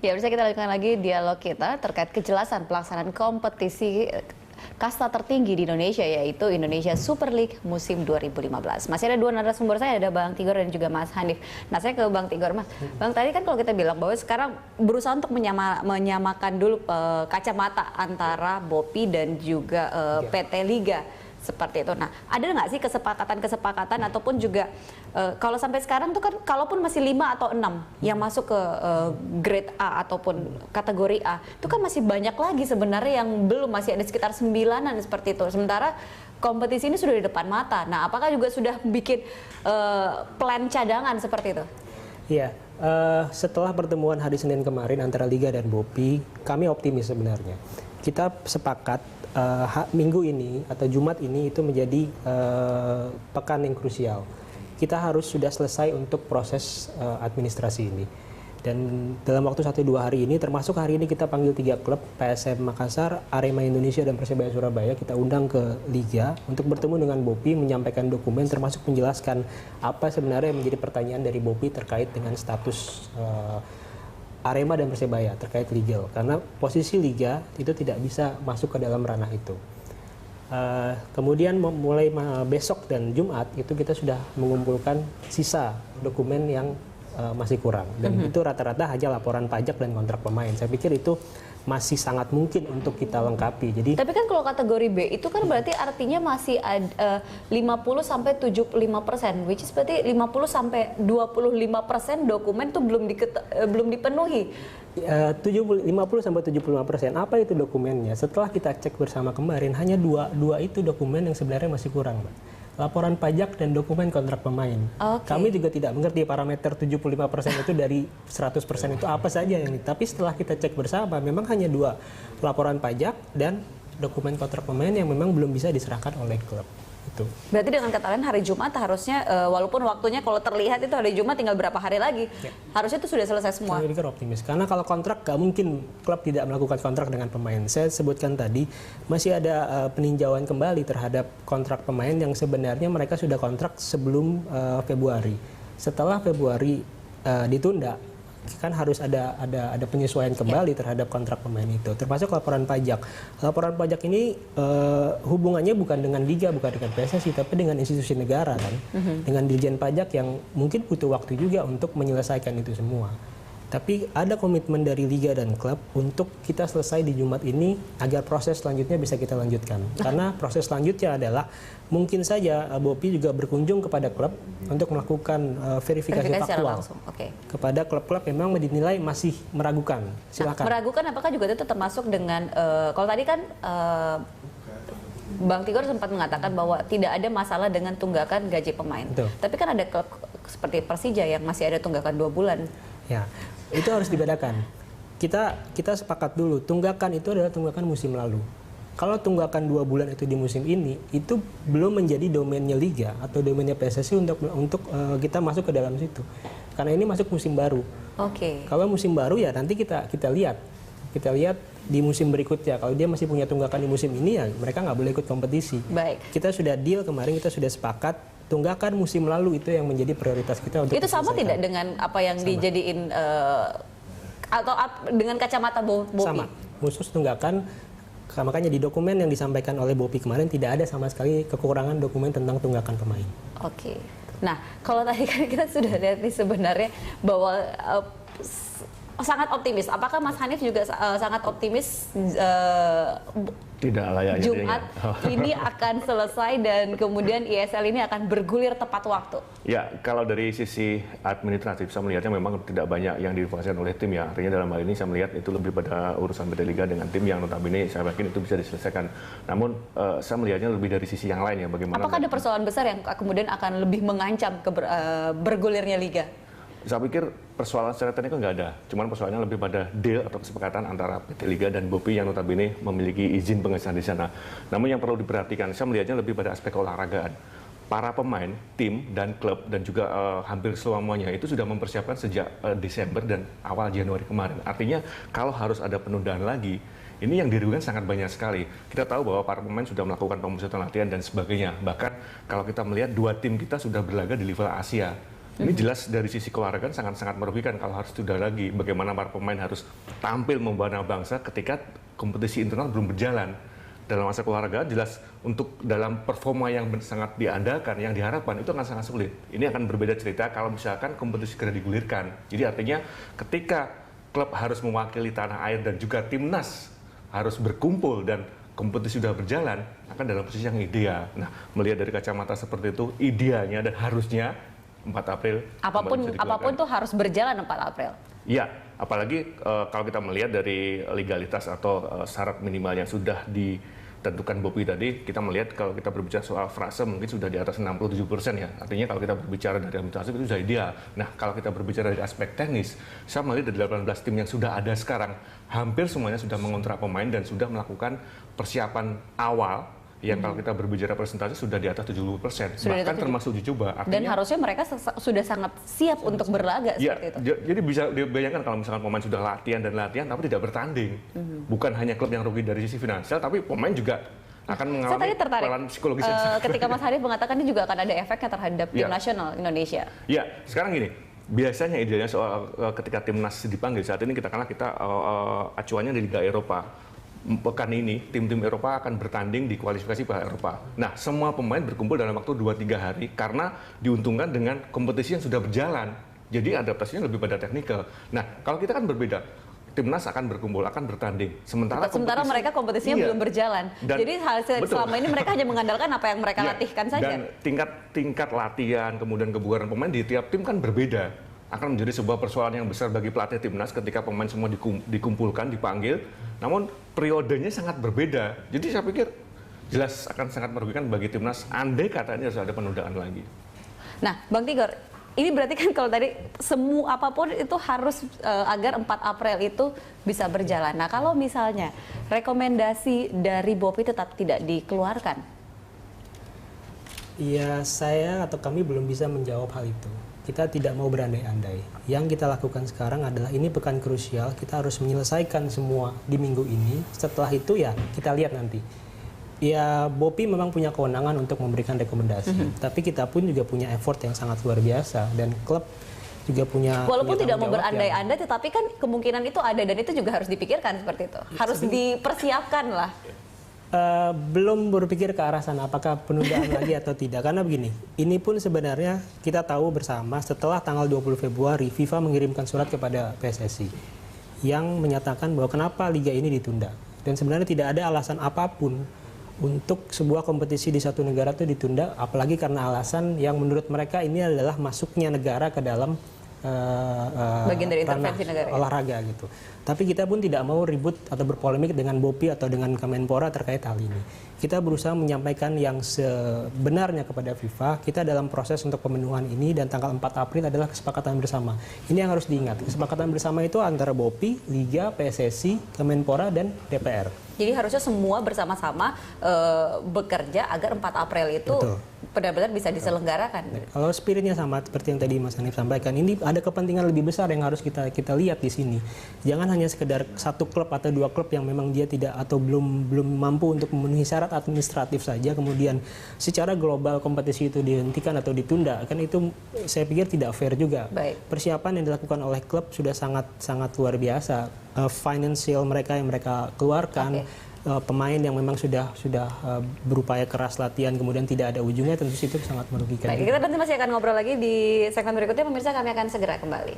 Ya, bisa kita lanjutkan lagi dialog kita terkait kejelasan pelaksanaan kompetisi kasta tertinggi di Indonesia, yaitu Indonesia Super League musim 2015. Masih ada dua narasumber saya, ada Bang Tigor dan juga Mas Hanif. Nah, saya ke Bang Tigor, Mas. Bang, tadi kan kalau kita bilang bahwa sekarang berusaha untuk menyamakan dulu kacamata antara BOPI dan juga PT Liga. Seperti itu. Nah, ada nggak sih kesepakatan ataupun juga kalau sampai sekarang tuh kan, kalaupun masih 5 atau 6 yang masuk ke grade A ataupun kategori A, itu kan masih banyak lagi sebenarnya yang belum, masih ada sekitar 9-an seperti itu. Sementara kompetisi ini sudah di depan mata. Nah, apakah juga sudah bikin plan cadangan seperti itu? Iya, setelah pertemuan hari Senin kemarin antara Liga dan BOPI, kami optimis sebenarnya. Kita sepakat minggu ini atau Jumat ini itu menjadi pekan yang krusial. Kita harus sudah selesai untuk proses administrasi ini. Dan dalam waktu 1-2 hari ini, termasuk hari ini kita panggil 3 klub, PSM Makassar, Arema Indonesia, dan Persebaya Surabaya, kita undang ke Liga untuk bertemu dengan BOPI, menyampaikan dokumen, termasuk menjelaskan apa sebenarnya yang menjadi pertanyaan dari BOPI terkait dengan status Arema dan Persebaya terkait legal, karena posisi Liga itu tidak bisa masuk ke dalam ranah itu. Kemudian mulai besok dan Jumat itu kita sudah mengumpulkan sisa dokumen yang masih kurang, dan itu rata-rata hanya laporan pajak dan kontrak pemain. Saya pikir itu masih sangat mungkin untuk kita lengkapi. Jadi, tapi kan kalau kategori B itu kan berarti artinya masih ada 50-75%, which is berarti 50-25% dokumen itu belum dipenuhi. 50-75%. Apa itu dokumennya? Setelah kita cek bersama kemarin, hanya dua itu dokumen yang sebenarnya masih kurang, Mbak. Laporan pajak dan dokumen kontrak pemain. Okay. Kami juga tidak mengerti parameter 75% itu dari 100% itu apa saja yang ini. Tapi setelah kita cek bersama, memang hanya 2, laporan pajak dan dokumen kontrak pemain yang memang belum bisa diserahkan oleh klub. Itu. Berarti dengan kata lain hari Jumat harusnya, walaupun waktunya kalau terlihat itu hari Jumat tinggal berapa hari lagi, harusnya itu sudah selesai semua. Saya pikir optimis, karena kalau kontrak gak mungkin klub tidak melakukan kontrak dengan pemain. Saya sebutkan tadi masih ada peninjauan kembali terhadap kontrak pemain yang sebenarnya mereka sudah kontrak sebelum Februari. Setelah Februari ditunda, kan harus ada penyesuaian kembali terhadap kontrak pemain itu, termasuk laporan pajak. Laporan pajak ini hubungannya bukan dengan Liga, bukan dengan PSSI, tapi dengan institusi negara kan, dengan Dirjen Pajak yang mungkin butuh waktu juga untuk menyelesaikan itu semua. Tapi ada komitmen dari Liga dan klub untuk kita selesai di Jumat ini agar proses selanjutnya bisa kita lanjutkan. Karena proses selanjutnya adalah mungkin saja BOPI juga berkunjung kepada klub untuk melakukan verifikasi faktual kepada klub-klub memang dinilai masih meragukan. Silakan. Meragukan apakah juga itu termasuk dengan kalau tadi kan Bang Tigor sempat mengatakan bahwa tidak ada masalah dengan tunggakan gaji pemain. Betul. Tapi kan ada klub seperti Persija yang masih ada tunggakan 2 bulan. Ya, itu harus dibedakan. Kita sepakat dulu, tunggakan itu adalah tunggakan musim lalu. Kalau tunggakan 2 bulan itu di musim ini, itu belum menjadi domainnya Liga atau domainnya PSSI untuk kita masuk ke dalam situ. Karena ini masuk musim baru. Oke. Kalau musim baru ya nanti kita lihat di musim berikutnya. Kalau dia masih punya tunggakan di musim ini, ya mereka nggak boleh ikut kompetisi. Baik. Kita sudah deal kemarin, kita sudah sepakat. Tunggakan musim lalu itu yang menjadi prioritas kita untuk itu sama tidak dengan apa yang dijadiin atau dengan kacamata BOPI? Sama, khusus tunggakan. Makanya di dokumen yang disampaikan oleh BOPI kemarin tidak ada sama sekali kekurangan dokumen tentang tunggakan pemain. Oke. Nah, kalau tadi kan kita sudah lihat nih sebenarnya bahwa sangat optimis. Apakah Mas Hanif juga sangat optimis tidak layak Jumat ini akan selesai dan kemudian ISL ini akan bergulir tepat waktu? Ya, kalau dari sisi administratif saya melihatnya memang tidak banyak yang diinformasikan oleh tim ya. Artinya dalam hal ini saya melihat itu lebih pada urusan PT Liga dengan tim yang notabene saya yakin itu bisa diselesaikan. Namun saya melihatnya lebih dari sisi yang lain ya, bagaimana. Apakah ada persoalan besar yang kemudian akan lebih mengancam bergulirnya Liga? Saya pikir persoalan secara teknikal nggak ada, cuman persoalannya lebih pada deal atau kesepakatan antara PT Liga dan BOPI yang notabene memiliki izin pengesahan di sana. Namun yang perlu diperhatikan, saya melihatnya lebih pada aspek keolahragaan. Para pemain, tim, dan klub, dan juga hampir semuanya itu sudah mempersiapkan sejak Desember dan awal Januari kemarin. Artinya kalau harus ada penundaan lagi, ini yang dirugikan sangat banyak sekali. Kita tahu bahwa para pemain sudah melakukan pemusatan latihan dan sebagainya. Bahkan kalau kita melihat 2 tim kita sudah berlaga di level Asia. Ini jelas dari sisi keluarga sangat-sangat merugikan kalau harus tunda lagi. Bagaimana para pemain harus tampil membina bangsa ketika kompetisi internal belum berjalan. Dalam masa keluarga jelas untuk dalam performa yang sangat diandalkan, yang diharapkan itu akan sangat sulit. Ini akan berbeda cerita kalau misalkan kompetisi segera digulirkan. Jadi artinya ketika klub harus mewakili tanah air dan juga timnas harus berkumpul dan kompetisi sudah berjalan, akan dalam posisi yang ideal. Nah, melihat dari kacamata seperti itu, idealnya dan harusnya 4 April. Apapun tuh harus berjalan 4 April. Iya, apalagi kalau kita melihat dari legalitas atau syarat minimal yang sudah ditentukan Bopi tadi, kita melihat kalau kita berbicara soal frase mungkin sudah di atas 67% ya. Artinya kalau kita berbicara dari administrasi itu sudah ideal. Nah, kalau kita berbicara dari aspek teknis, saya melihat dari 18 tim yang sudah ada sekarang, hampir semuanya sudah mengontrak pemain dan sudah melakukan persiapan awal yang kalau kita berbicara presentasi sudah di atas 70%, bahkan termasuk uji coba. Dan harusnya mereka sudah sangat siap untuk berlaga seperti itu. Jadi bisa dibayangkan kalau misalkan pemain sudah latihan tapi tidak bertanding. Bukan hanya klub yang rugi dari sisi finansial, tapi pemain juga akan mengalami persoalan psikologis. Ketika Mas Hanif mengatakan ini juga akan ada efeknya terhadap tim nasional Indonesia. Ya, sekarang gini. Biasanya idealnya soal ketika timnas dipanggil saat ini kita acuannya di Liga Eropa. Pekan ini tim-tim Eropa akan bertanding di kualifikasi Piala Eropa. Nah, semua pemain berkumpul dalam waktu 2-3 hari karena diuntungkan dengan kompetisi yang sudah berjalan. Jadi adaptasinya lebih pada teknikal. Nah, kalau kita kan berbeda. Timnas akan berkumpul, akan bertanding. Sementara mereka kompetisinya belum berjalan. Jadi selama ini mereka hanya mengandalkan apa yang mereka latihkan saja. Dan tingkat latihan, kemudian kebugaran pemain di tiap tim kan berbeda. Akan menjadi sebuah persoalan yang besar bagi pelatih timnas ketika pemain semua dikumpulkan, dipanggil, namun periodenya sangat berbeda. Jadi saya pikir jelas akan sangat merugikan bagi timnas andai katanya harus ada penundaan lagi. Nah, Bang Tigor, ini berarti kan kalau tadi semua apapun itu harus agar 4 April itu bisa berjalan. Nah, kalau misalnya rekomendasi dari Bopi tetap tidak dikeluarkan? Ya, saya atau kami belum bisa menjawab hal itu. Kita tidak mau berandai-andai. Yang kita lakukan sekarang adalah ini pekan krusial, kita harus menyelesaikan semua di minggu ini. Setelah itu ya kita lihat nanti. Ya, Bopi memang punya kewenangan untuk memberikan rekomendasi, tapi kita pun juga punya effort yang sangat luar biasa dan klub juga punya. Walaupun tidak mau berandai-andai, tetapi kan kemungkinan itu ada dan itu juga harus dipikirkan seperti itu. Harus dipersiapkan lah. Belum berpikir ke arah sana apakah penundaan lagi atau tidak, karena begini, ini pun sebenarnya kita tahu bersama setelah tanggal 20 Februari FIFA mengirimkan surat kepada PSSI yang menyatakan bahwa kenapa liga ini ditunda, dan sebenarnya tidak ada alasan apapun untuk sebuah kompetisi di satu negara itu ditunda, apalagi karena alasan yang menurut mereka ini adalah masuknya negara ke dalam bagian dari intervensi negara, olahraga gitu. Tapi kita pun tidak mau ribut atau berpolemik dengan Bopi atau dengan Kemenpora terkait hal ini. Kita berusaha menyampaikan yang sebenarnya kepada FIFA. Kita dalam proses untuk pemenuhan ini dan tanggal 4 April adalah kesepakatan bersama. Ini yang harus diingat. Kesepakatan bersama itu antara Bopi, Liga, PSSI, Kemenpora, dan DPR. Jadi harusnya semua bersama-sama bekerja agar 4 April itu benar-benar bisa diselenggarakan. Kalau spiritnya sama seperti yang tadi Mas Hanif sampaikan, ini ada kepentingan lebih besar yang harus kita lihat di sini. Jangan hanya sekedar satu klub atau dua klub yang memang dia tidak atau belum mampu untuk memenuhi syarat administratif saja, kemudian secara global kompetisi itu dihentikan atau ditunda, kan itu saya pikir tidak fair juga. Baik. Persiapan yang dilakukan oleh klub sudah sangat luar biasa. Financial mereka yang mereka keluarkan, pemain yang memang sudah berupaya keras latihan kemudian tidak ada ujungnya, tentu itu sangat merugikan. Baik, kita nanti masih akan ngobrol lagi di segmen berikutnya, pemirsa, kami akan segera kembali.